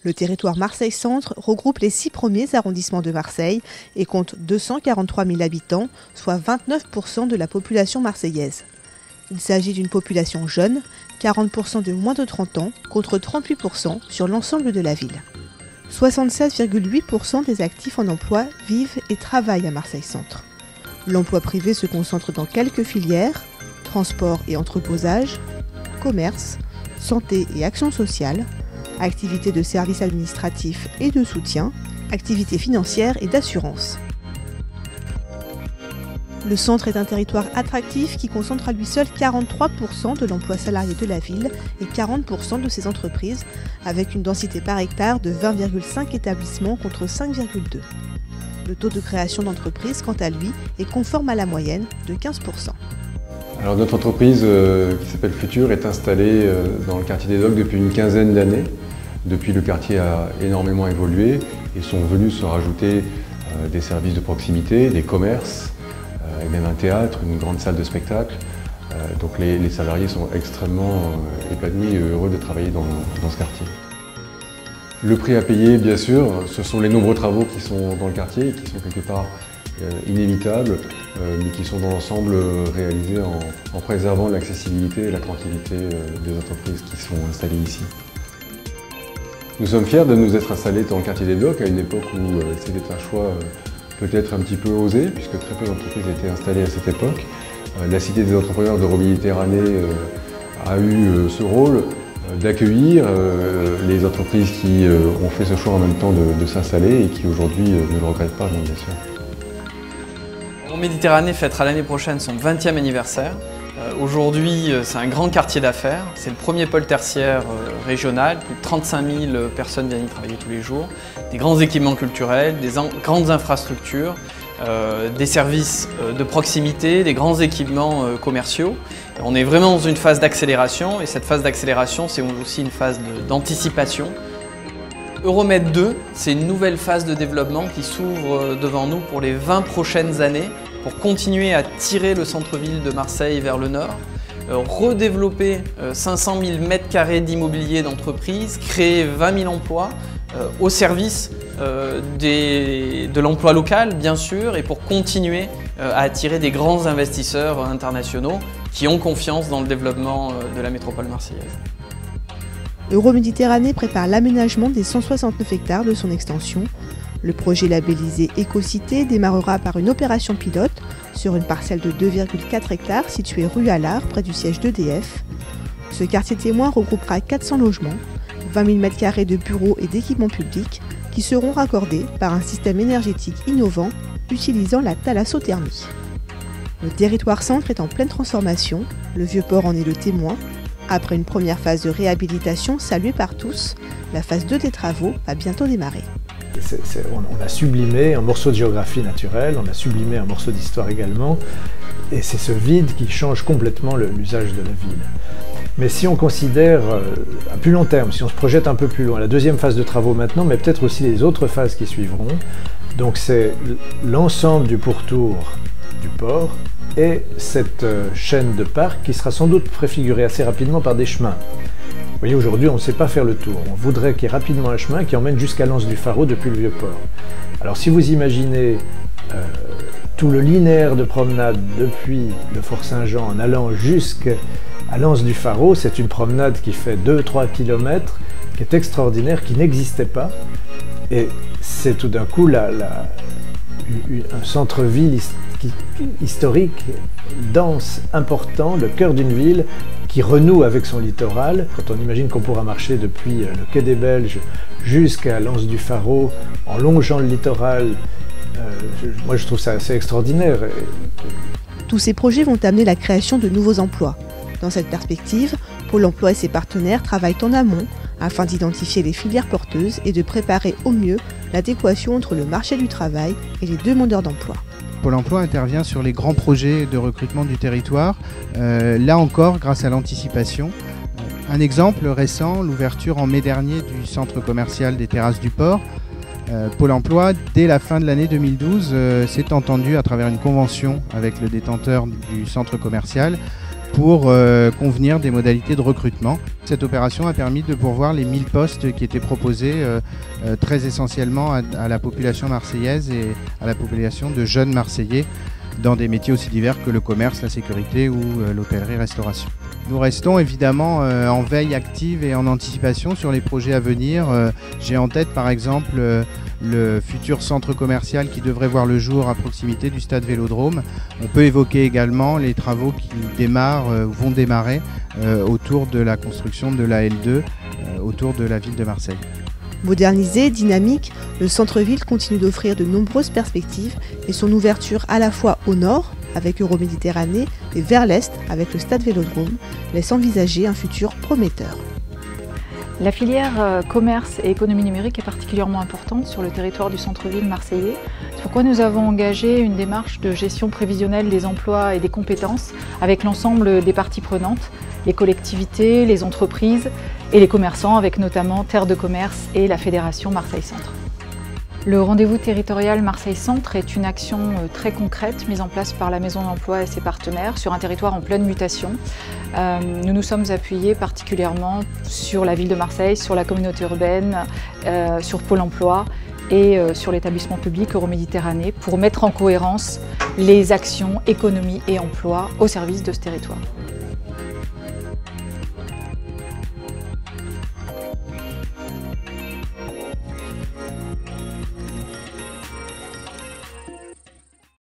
Le territoire Marseille-Centre regroupe les 6 premiers arrondissements de Marseille et compte 243 000 habitants, soit 29% de la population marseillaise. Il s'agit d'une population jeune, 40% de moins de 30 ans, contre 38% sur l'ensemble de la ville. 76,8% des actifs en emploi vivent et travaillent à Marseille-Centre. L'emploi privé se concentre dans quelques filières, transport et entreposage, commerce, santé et action sociale, activités de services administratifs et de soutien, activités financières et d'assurance. Le centre est un territoire attractif qui concentre à lui seul 43% de l'emploi salarié de la ville et 40% de ses entreprises, avec une densité par hectare de 20,5 établissements contre 5,2. Le taux de création d'entreprises, quant à lui, est conforme à la moyenne de 15%. Alors notre entreprise qui s'appelle Futur est installée dans le quartier des Docks depuis une quinzaine d'années. Depuis, le quartier a énormément évolué et sont venus se rajouter des services de proximité, des commerces, et même un théâtre, une grande salle de spectacle. Donc les salariés sont extrêmement épanouis et heureux de travailler dans ce quartier. Le prix à payer, bien sûr, ce sont les nombreux travaux qui sont dans le quartier et qui sont quelque part inévitables, mais qui sont dans l'ensemble réalisés en préservant l'accessibilité et la tranquillité des entreprises qui sont installées ici. Nous sommes fiers de nous être installés dans le quartier des Docks à une époque où c'était un choix peut-être un petit peu osé, puisque très peu d'entreprises étaient installées à cette époque. La Cité des entrepreneurs de Romilly-Méditerranée a eu ce rôle d'accueillir les entreprises qui ont fait ce choix en même temps de s'installer et qui aujourd'hui ne le regrettent pas, bien sûr. Romilly-Méditerranée fêtera l'année prochaine son 20e anniversaire. Aujourd'hui, c'est un grand quartier d'affaires. C'est le premier pôle tertiaire régional. Plus de 35 000 personnes viennent y travailler tous les jours. Des grands équipements culturels, des grandes infrastructures, des services de proximité, des grands équipements commerciaux. On est vraiment dans une phase d'accélération et cette phase d'accélération, c'est aussi une phase d'anticipation. Euromed 2, c'est une nouvelle phase de développement qui s'ouvre devant nous pour les 20 prochaines années pour continuer à tirer le centre-ville de Marseille vers le nord, redévelopper 500 000 m² d'immobilier d'entreprise, créer 20 000 emplois au service de l'emploi local, bien sûr, et pour continuer à attirer des grands investisseurs internationaux qui ont confiance dans le développement de la métropole marseillaise. Euroméditerranée prépare l'aménagement des 169 hectares de son extension. Le projet labellisé Écocité démarrera par une opération pilote sur une parcelle de 2,4 hectares située rue Allard, près du siège d'EDF. Ce quartier témoin regroupera 400 logements, 20 000 m² de bureaux et d'équipements publics qui seront raccordés par un système énergétique innovant utilisant la thalassothermie. Le territoire centre est en pleine transformation, le Vieux-Port en est le témoin. Après une première phase de réhabilitation saluée par tous, la phase 2 des travaux va bientôt démarrer. On a sublimé un morceau de géographie naturelle, on a sublimé un morceau d'histoire également, et c'est ce vide qui change complètement l'usage de la ville. Mais si on considère à plus long terme, si on se projette un peu plus loin, la deuxième phase de travaux maintenant, mais peut-être aussi les autres phases qui suivront, donc c'est l'ensemble du pourtour du port et cette chaîne de parcs qui sera sans doute préfigurée assez rapidement par des chemins. Vous voyez, aujourd'hui, on ne sait pas faire le tour. On voudrait qu'il y ait rapidement un chemin qui emmène jusqu'à l'Anse du Pharaon depuis le Vieux-Port. Alors, si vous imaginez tout le linéaire de promenade depuis le Fort Saint-Jean en allant jusqu'à l'Anse du Pharaon, c'est une promenade qui fait 2-3 km, qui est extraordinaire, qui n'existait pas. Et c'est tout d'un coup un centre-ville historique, dense, important, le cœur d'une ville qui renoue avec son littoral. Quand on imagine qu'on pourra marcher depuis le quai des Belges jusqu'à l'Anse du Pharaon en longeant le littoral, moi je trouve ça assez extraordinaire. Tous ces projets vont amener la création de nouveaux emplois. Dans cette perspective, Pôle emploi et ses partenaires travaillent en amont afin d'identifier les filières porteuses et de préparer au mieux l'adéquation entre le marché du travail et les demandeurs d'emploi. Pôle emploi intervient sur les grands projets de recrutement du territoire, là encore grâce à l'anticipation. Un exemple récent, l'ouverture en mai dernier du centre commercial des Terrasses du Port. Pôle emploi, dès la fin de l'année 2012, s'est entendu à travers une convention avec le détenteur du centre commercial pour convenir des modalités de recrutement. Cette opération a permis de pourvoir les 1000 postes qui étaient proposés très essentiellement à la population marseillaise et à la population de jeunes Marseillais dans des métiers aussi divers que le commerce, la sécurité ou l'hôtellerie-restauration. Nous restons évidemment en veille active et en anticipation sur les projets à venir. J'ai en tête par exemple le futur centre commercial qui devrait voir le jour à proximité du stade Vélodrome. On peut évoquer également les travaux qui vont démarrer autour de la construction de la L2 autour de la ville de Marseille. Modernisé, dynamique, le centre-ville continue d'offrir de nombreuses perspectives et son ouverture à la fois au nord, avec Euroméditerranée, et vers l'est, avec le stade Vélodrome, laisse envisager un futur prometteur. La filière commerce et économie numérique est particulièrement importante sur le territoire du centre-ville marseillais. C'est pourquoi nous avons engagé une démarche de gestion prévisionnelle des emplois et des compétences avec l'ensemble des parties prenantes, les collectivités, les entreprises et les commerçants, avec notamment Terre de Commerce et la Fédération Marseille Centre. Le rendez-vous territorial Marseille Centre est une action très concrète mise en place par la Maison de l'Emploi et ses partenaires sur un territoire en pleine mutation. Nous nous sommes appuyés particulièrement sur la ville de Marseille, sur la communauté urbaine, sur Pôle emploi et sur l'établissement public Euroméditerranée pour mettre en cohérence les actions économie et emploi au service de ce territoire.